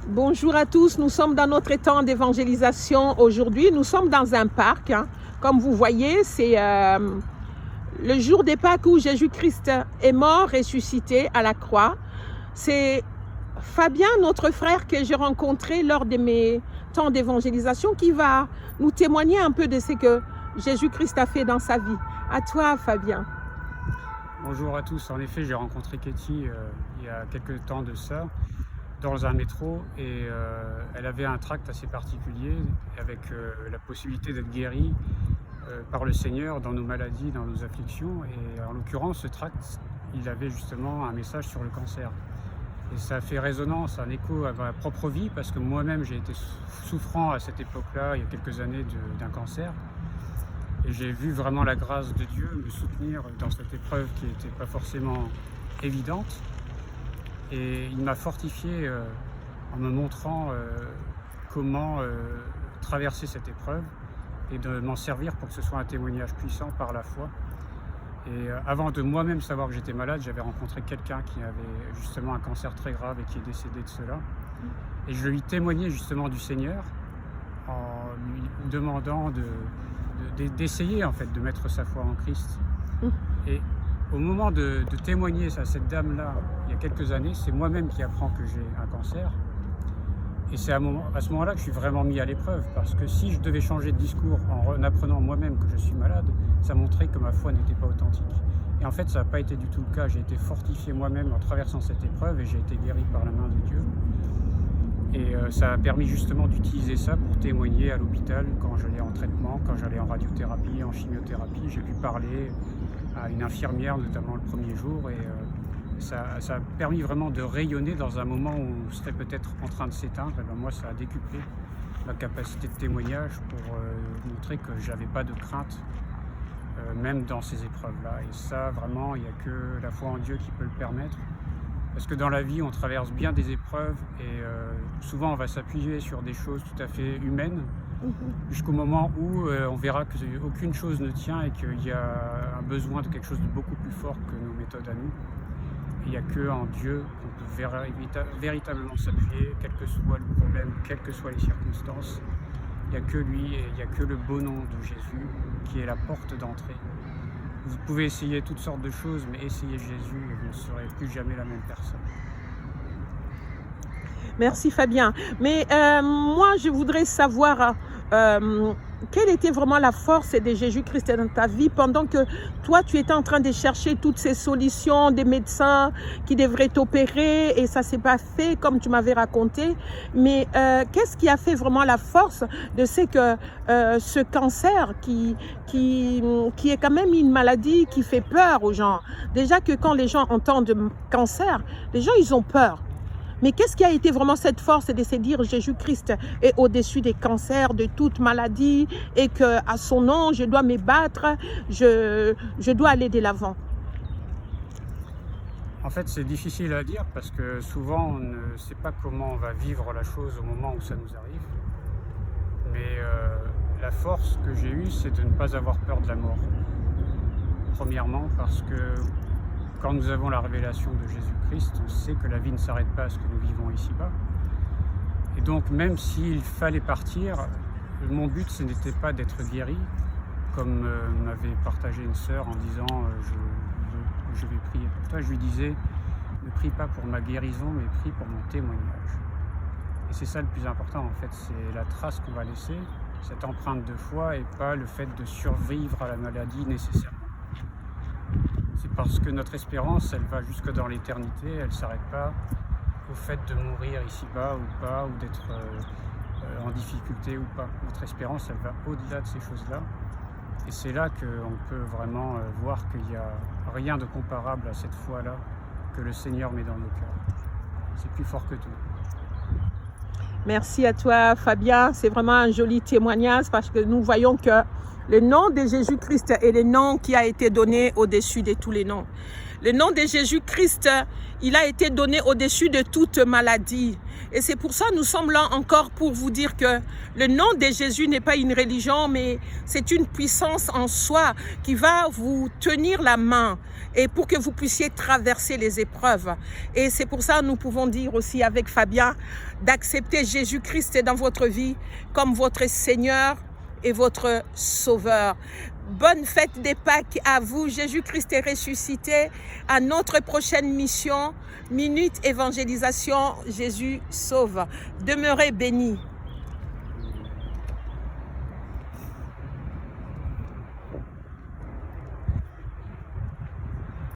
Bonjour à tous, nous sommes dans notre temps d'évangélisation aujourd'hui. Nous sommes dans un parc. Comme vous voyez, c'est le jour des Pâques où Jésus-Christ est mort, ressuscité à la croix. C'est Fabien, notre frère que j'ai rencontré lors de mes temps d'évangélisation, qui va nous témoigner un peu de ce que Jésus-Christ a fait dans sa vie. À toi, Fabien. Bonjour à tous. En effet, j'ai rencontré Katie il y a quelques temps de ça, dans un métro, et elle avait un tract assez particulier avec la possibilité d'être guérie par le Seigneur dans nos maladies, dans nos afflictions. Et en l'occurrence, ce tract, il avait justement un message sur le cancer. Et ça a fait résonance, un écho à ma propre vie, parce que moi-même j'ai été souffrant à cette époque-là, il y a quelques années, d'un cancer. Et j'ai vu vraiment la grâce de Dieu me soutenir dans cette épreuve qui n'était pas forcément évidente. Et il m'a fortifié en me montrant comment traverser cette épreuve et de m'en servir pour que ce soit un témoignage puissant par la foi. Et avant de moi-même savoir que j'étais malade, j'avais rencontré quelqu'un qui avait justement un cancer très grave et qui est décédé de cela. Et je lui témoignais justement du Seigneur en lui demandant d'essayer en fait de mettre sa foi en Christ. Et au moment de témoigner à cette dame-là, il y a quelques années, c'est moi-même qui apprends que j'ai un cancer. Et c'est à ce moment-là que je suis vraiment mis à l'épreuve, parce que si je devais changer de discours en apprenant moi-même que je suis malade, ça montrait que ma foi n'était pas authentique. Et en fait, ça n'a pas été du tout le cas. J'ai été fortifié moi-même en traversant cette épreuve et j'ai été guéri par la main de Dieu. Et ça a permis justement d'utiliser ça pour témoigner à l'hôpital quand j'allais en traitement, quand j'allais en radiothérapie, en chimiothérapie. J'ai pu parler à une infirmière, notamment le premier jour, et ça a permis vraiment de rayonner dans un moment où on serait peut-être en train de s'éteindre. Et ben moi, ça a décuplé ma capacité de témoignage pour montrer que j'avais pas de crainte, même dans ces épreuves-là. Et ça, vraiment, il n'y a que la foi en Dieu qui peut le permettre. Parce que dans la vie, on traverse bien des épreuves et souvent on va s'appuyer sur des choses tout à fait humaines jusqu'au moment où on verra qu'aucune chose ne tient et qu'il y a un besoin de quelque chose de beaucoup plus fort que nos méthodes à nous. Et il n'y a que en Dieu qu'on peut véritablement s'appuyer, quel que soit le problème, quelles que soient les circonstances. Il n'y a que lui et il n'y a que le beau nom de Jésus qui est la porte d'entrée. Vous pouvez essayer toutes sortes de choses, mais essayez Jésus et vous ne serez plus jamais la même personne. Merci Fabien. Mais moi, je voudrais savoir quelle était vraiment la force de Jésus-Christ dans ta vie pendant que toi, tu étais en train de chercher toutes ces solutions des médecins qui devraient t'opérer et ça ne s'est pas fait comme tu m'avais raconté. Mais qu'est-ce qui a fait vraiment la force de ce cancer qui est quand même une maladie qui fait peur aux gens? Déjà que quand les gens entendent cancer, les gens, ils ont peur. Mais qu'est-ce qui a été vraiment cette force de se dire Jésus-Christ est au-dessus des cancers, de toute maladie et qu'à son nom, je dois me battre, je dois aller de l'avant? En fait, c'est difficile à dire parce que souvent, on ne sait pas comment on va vivre la chose au moment où ça nous arrive. Mais la force que j'ai eue, c'est de ne pas avoir peur de la mort. Premièrement, parce que quand nous avons la révélation de Jésus-Christ, on sait que la vie ne s'arrête pas à ce que nous vivons ici-bas. Et donc, même s'il fallait partir, mon but, ce n'était pas d'être guéri, comme m'avait partagé une sœur en disant je vais prier pour toi. Je lui disais, ne prie pas pour ma guérison, mais prie pour mon témoignage. Et c'est ça le plus important, en fait, c'est la trace qu'on va laisser, cette empreinte de foi, et pas le fait de survivre à la maladie nécessairement. C'est parce que notre espérance, elle va jusque dans l'éternité, elle ne s'arrête pas au fait de mourir ici-bas ou pas, ou d'être en difficulté ou pas. Notre espérance, elle va au-delà de ces choses-là. Et c'est là qu'on peut vraiment voir qu'il n'y a rien de comparable à cette foi-là que le Seigneur met dans nos cœurs. C'est plus fort que tout. Merci à toi, Fabien. C'est vraiment un joli témoignage parce que nous voyons que le nom de Jésus-Christ est le nom qui a été donné au-dessus de tous les noms. Le nom de Jésus-Christ, il a été donné au-dessus de toute maladie. Et c'est pour ça que nous sommes là encore pour vous dire que le nom de Jésus n'est pas une religion, mais c'est une puissance en soi qui va vous tenir la main et pour que vous puissiez traverser les épreuves. Et c'est pour ça que nous pouvons dire aussi avec Fabien d'accepter Jésus-Christ dans votre vie comme votre Seigneur et votre Sauveur. Bonne fête des Pâques à vous. Jésus-Christ est ressuscité. À notre prochaine mission, Minute Évangélisation, Jésus sauve. Demeurez bénis.